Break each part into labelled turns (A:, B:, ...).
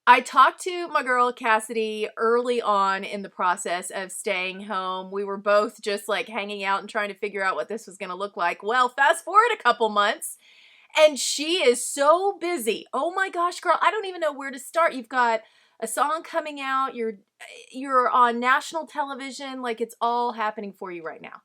A: I talked to my girl Cassadee early on in the process of staying home. We were both just like hanging out and trying to figure out what this was going to look like. Well, fast forward a couple months, and she is so busy. Oh my gosh, girl, I don't even know where to start. You've got a song coming out. You're on national television. Like it's all happening for you right now.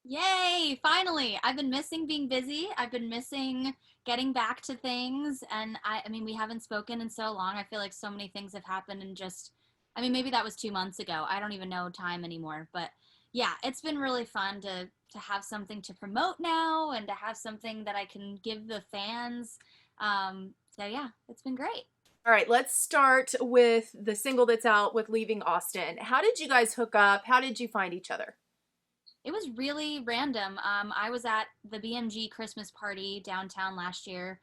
B: Yay, finally. I've been missing being busy. I've been missing getting back to things. And I mean, we haven't spoken in so long. I feel like so many things have happened in just, I mean, maybe that was 2 months ago. I don't even know time anymore. But yeah, it's been really fun to have something to promote now and to have something that I can give the fans. So yeah, it's been great.
A: All right, let's start with the single that's out with Leaving Austin. How did you guys hook up? How did you find each other?
B: It was really random. I was at the BMG Christmas party downtown last year,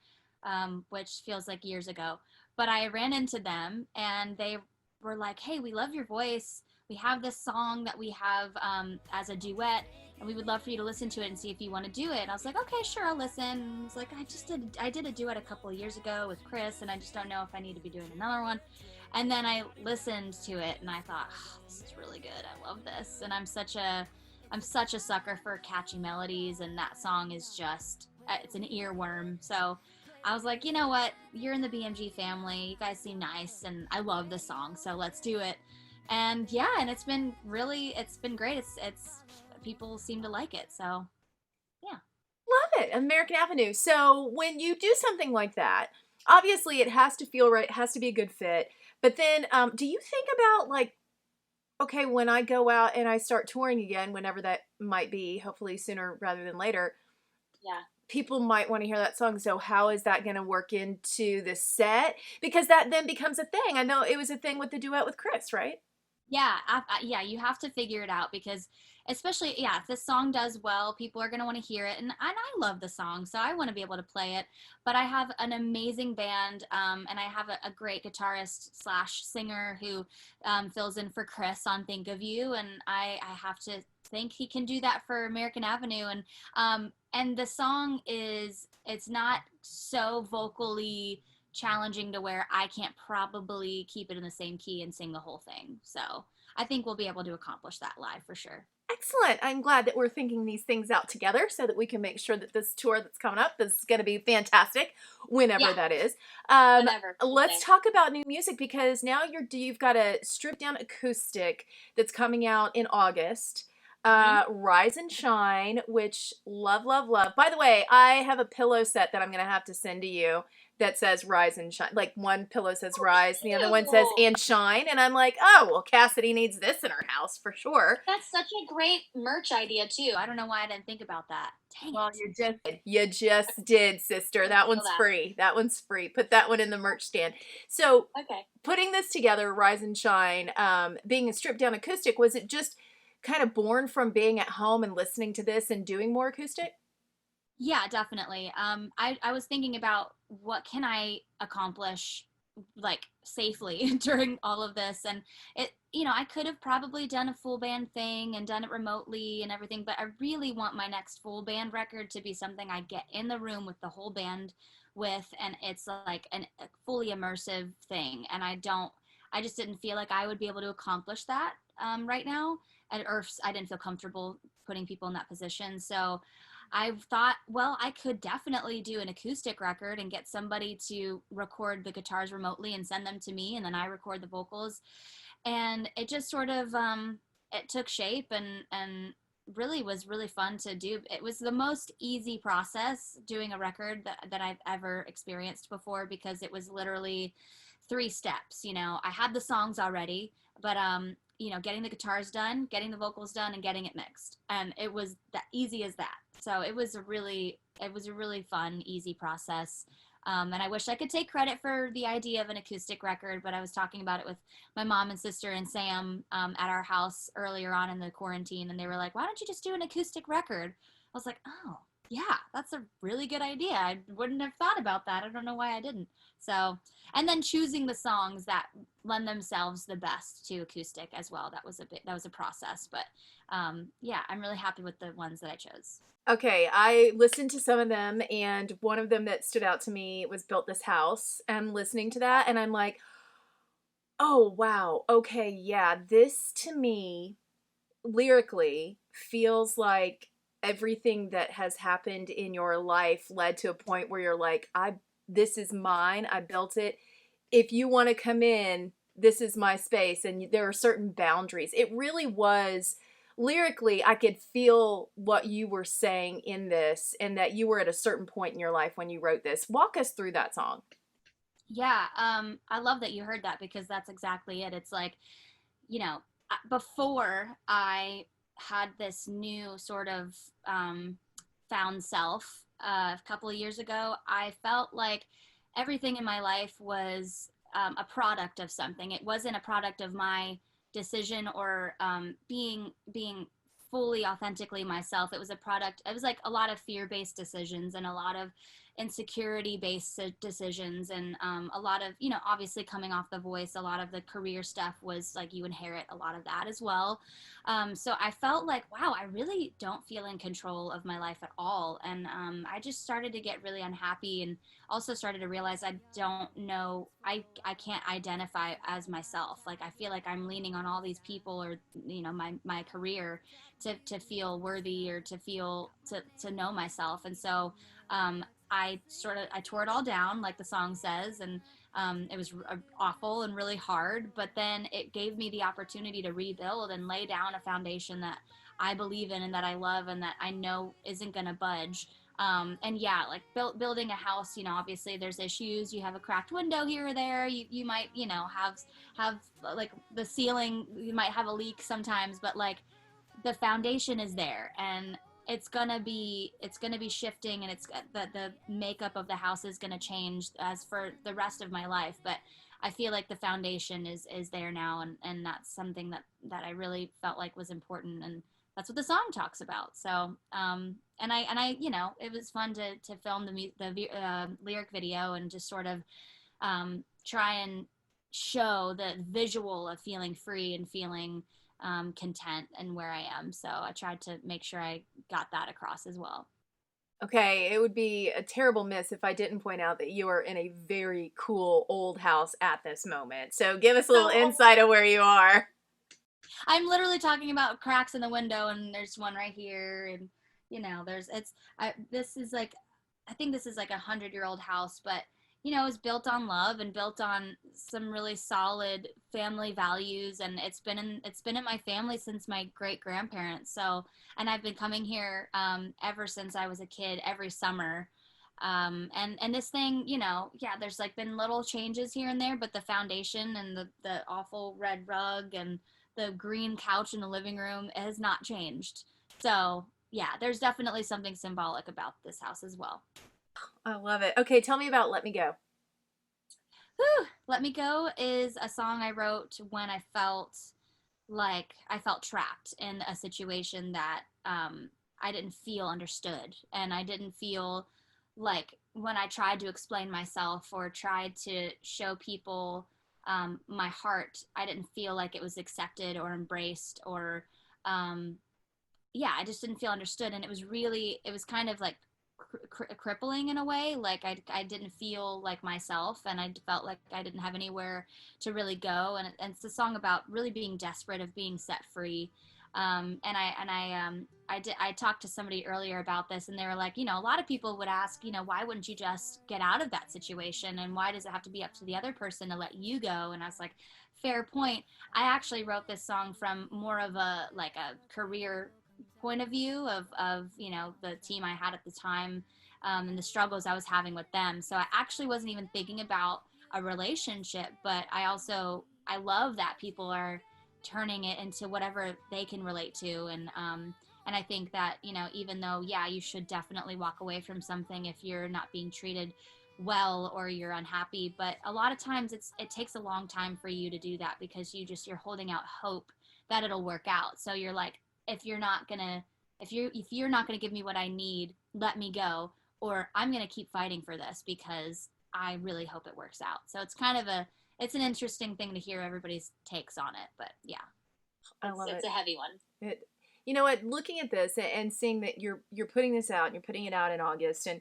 B: which feels like years ago. But I ran into them and they were like, "Hey, we love your voice. We have this song that we have as a duet, and we would love for you to listen to it and see if you want to do it." And I was like, "Okay, sure, I'll listen." And I was like, I did a duet a couple of years ago with Chris, and I just don't know if I need to be doing another one." And then I listened to it and I thought, oh, "This is really good. I love this." And I'm such a sucker for catchy melodies, and that song is just it's an earworm. So I was like, you know what? You're in the BMG family. You guys seem nice, and I love this song, so let's do it. And yeah, and it's been great. It's people seem to like it. So yeah.
A: Love it. American Avenue. So when you do something like that, obviously it has to feel right, it has to be a good fit. But then do you think about like, okay, when I go out and I start touring again, whenever that might be, hopefully sooner rather than later,
B: Yeah.
A: people might want to hear that song. So how is that going to work into the set? Because that then becomes a thing. I know it was a thing with the duet with Chris, right?
B: Yeah, yeah, you have to figure it out because, especially, yeah, if this song does well, people are going to want to hear it. And I love the song, so I want to be able to play it. But I have an amazing band, and I have a great guitarist slash singer who fills in for Chris on Think of You. And I have to think he can do that for American Avenue. And the song it's not so vocally challenging to where I can't probably keep it in the same key and sing the whole thing. So I think we'll be able to accomplish that live for sure.
A: Excellent. I'm glad that we're thinking these things out together so that we can make sure that this tour that's coming up is going to be fantastic, whenever
B: Yeah,
A: that is.
B: whenever.
A: Let's talk about new music because now you've got a stripped down acoustic that's coming out in August.
B: Mm-hmm.
A: Rise and Shine, which love, love, love. By the way, I have a pillow set that I'm going to have to send to you that says Rise and Shine. Like one pillow says Rise, and the other one says
B: Ew.
A: and Shine. And I'm like, oh, well, Cassadee needs this in her house for sure.
B: That's such a great merch idea too. I don't know why I didn't think about that. Dang
A: Well,
B: it.
A: you just did, sister.
B: Let's
A: That
B: steal
A: one's
B: that.
A: free. That one's free. Put that one in the merch stand. So,
B: Okay.
A: putting this together, Rise and Shine, being a stripped down acoustic, was it just kind of born from being at home and listening to this and doing more acoustic?
B: Yeah, definitely. I was thinking about what can I accomplish like safely during all of this, and I could have probably done a full band thing and done it remotely and everything, but I really want my next full band record to be something I get in the room with the whole band with, and it's like a fully immersive thing, and I just didn't feel like I would be able to accomplish that right now, or I didn't feel comfortable putting people in that position, so I thought, well, I could definitely do an acoustic record and get somebody to record the guitars remotely and send them to me, and then I record the vocals. And it just sort of it took shape and really was really fun to do. It was the most easy process doing a record that I've ever experienced before because it was literally 3 steps. I had the songs already, but getting the guitars done, getting the vocals done, and getting it mixed, and it was that easy as that. So it was a really fun, easy process. And I wish I could take credit for the idea of an acoustic record, but I was talking about it with my mom and sister and Sam at our house earlier on in the quarantine, and they were like, "Why don't you just do an acoustic record?" I was like, "Oh, yeah, that's a really good idea. I wouldn't have thought about that. I don't know why I didn't." So, and then choosing the songs that lend themselves the best to acoustic as well. That was a process, but yeah, I'm really happy with the ones that I chose.
A: Okay, I listened to some of them, and one of them that stood out to me was Built This House. And listening to that, and I'm like, oh, wow, okay, yeah, this to me lyrically feels like everything that has happened in your life led to a point where you're like, this is mine, I built it. If you want to come in, this is my space, and there are certain boundaries. It really was lyrically, I could feel what you were saying in this, and that you were at a certain point in your life when you wrote this. Walk us through that song.
B: Yeah, I love that you heard that because that's exactly it. It's like, you know, before I had this new sort of found self a couple of years ago, I felt like everything in my life was a product of something. It wasn't a product of my decision or being fully authentically myself. It was a product. It was like a lot of fear-based decisions and a lot of insecurity-based decisions and a lot of, you know, obviously coming off The Voice, a lot of the career stuff was like you inherit a lot of that as well. So I felt like, wow, I really don't feel in control of my life at all. And I just started to get really unhappy and also started to realize I don't know, I can't identify as myself. Like I feel like I'm leaning on all these people or, you know, my career to feel worthy or to feel, to know myself. And so, I tore it all down, like the song says, and it was awful and really hard. But then it gave me the opportunity to rebuild and lay down a foundation that I believe in and that I love and that I know isn't going to budge. And yeah, like building a house, you know, obviously there's issues. You have a cracked window here or there. You might, you know, have like the ceiling. You might have a leak sometimes, but like the foundation is there and it's gonna be shifting and it's the makeup of the house is gonna change as for the rest of my life, but I feel like the foundation is there now, and that's something that I really felt like was important, and that's what the song talks about. So and I you know, it was fun to film the lyric video and just sort of try and show the visual of feeling free and feeling content and where I am. So I tried to make sure I got that across as well.
A: Okay, it would be a terrible miss if I didn't point out that you are in a very cool old house at this moment. So give us a little
B: So
A: insight of where you are.
B: I'm literally talking about cracks in the window, and there's one right here, and you know, there's it's. This is like, I think this is like 100-year-old house, but you know, it's built on love and built on some really solid family values, and it's been in my family since my great grandparents. So, and I've been coming here ever since I was a kid, every summer. And this thing, you know, yeah, there's like been little changes here and there, but the foundation and the awful red rug and the green couch in the living room has not changed. So yeah, there's definitely something symbolic about this house as well.
A: I love it. Okay, tell me about Let Me Go.
B: Whew, Let Me Go is a song I wrote when I felt trapped in a situation that I didn't feel understood. And I didn't feel like when I tried to explain myself or tried to show people my heart, I didn't feel like it was accepted or embraced or um, yeah, I just didn't feel understood, and it was kind of like crippling in a way. Like I didn't feel like myself, and I felt like I didn't have anywhere to really go. And it's a song about really being desperate of being set free. I talked to somebody earlier about this, and they were like, you know, a lot of people would ask, you know, why wouldn't you just get out of that situation, and why does it have to be up to the other person to let you go? And I was like, fair point. I actually wrote this song from more of a like a career point of view of you know the team I had at the time and the struggles I was having with them. So I actually wasn't even thinking about a relationship, but I love that people are turning it into whatever they can relate to, and I think that, you know, even though yeah you should definitely walk away from something if you're not being treated well or you're unhappy, but a lot of times it takes a long time for you to do that because you're holding out hope that it'll work out. So you're like, if you're not gonna if you're not gonna give me what I need, let me go, or I'm gonna keep fighting for this because I really hope it works out. So it's kind of it's an interesting thing to hear everybody's takes on it. But yeah,
A: I love
B: it's
A: it.
B: a heavy one.
A: You know what? Looking at this and seeing that you're putting this out and you're putting it out in August, and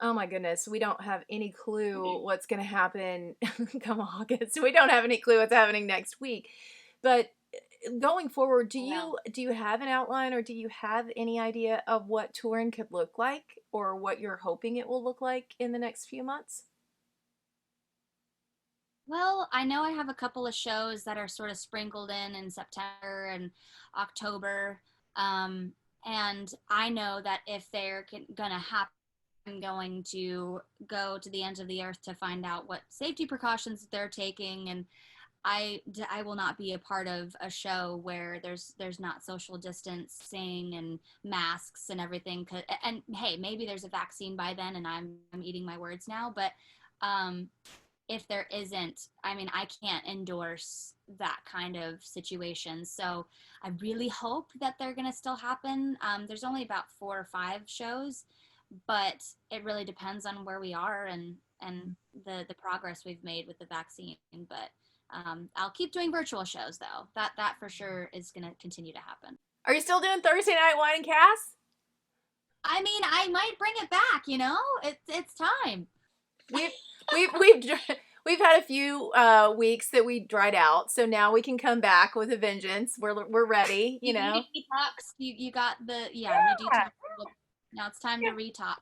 A: oh my goodness, we don't have any clue what's going to happen come August. We don't have any clue what's happening next week. But going forward, do you have an outline, or do you have any idea of what touring could look like, or what you're hoping it will look like in the next few months?
B: Well, I know I have a couple of shows that are sort of sprinkled in September and October. Um, and I know that if they're going to happen, I'm going to go to the ends of the earth to find out what safety precautions they're taking. And I will not be a part of a show where there's not social distancing and masks and everything. And hey, maybe there's a vaccine by then, and I'm eating my words now. But um, if there isn't, I mean, I can't endorse that kind of situation. So I really hope that they're going to still happen. There's only about 4 or 5 shows, but it really depends on where we are and the progress we've made with the vaccine. But I'll keep doing virtual shows though. That for sure is going to continue to happen.
A: Are you still doing Thursday Night Wine and Cass?
B: I mean, I might bring it back. It's time.
A: We've we've we've had a few weeks that we dried out, so now we can come back with a vengeance. We're ready, you know.
B: Detox. You got you detox. Now it's time to retox.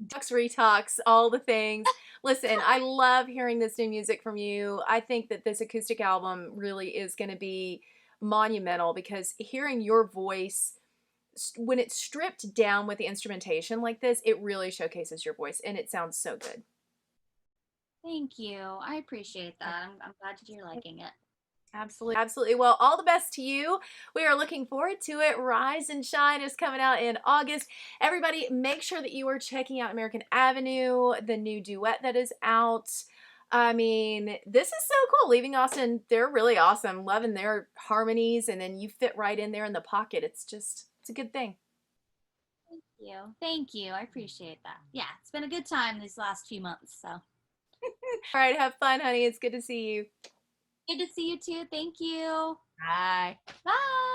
A: Detox, retox, all the things. Listen, I love hearing this new music from you. I think that this acoustic album really is going to be monumental, because hearing your voice when it's stripped down with the instrumentation like this, it really showcases your voice, and it sounds so good.
B: Thank you. I appreciate that. I'm glad that you're liking it.
A: Absolutely. Absolutely. Well, all the best to you. We are looking forward to it. Rise and Shine is coming out in August. Everybody, make sure that you are checking out American Avenue, the new duet that is out. I mean, this is so cool. Leaving Austin, they're really awesome. Loving their harmonies, and then you fit right in there in the pocket. It's a good thing.
B: Thank you. Thank you. I appreciate that. Yeah, it's been a good time these last few months. So,
A: All right, have fun, honey. It's good to see you.
B: good to see you too. Thank you.
A: Bye.
B: Bye.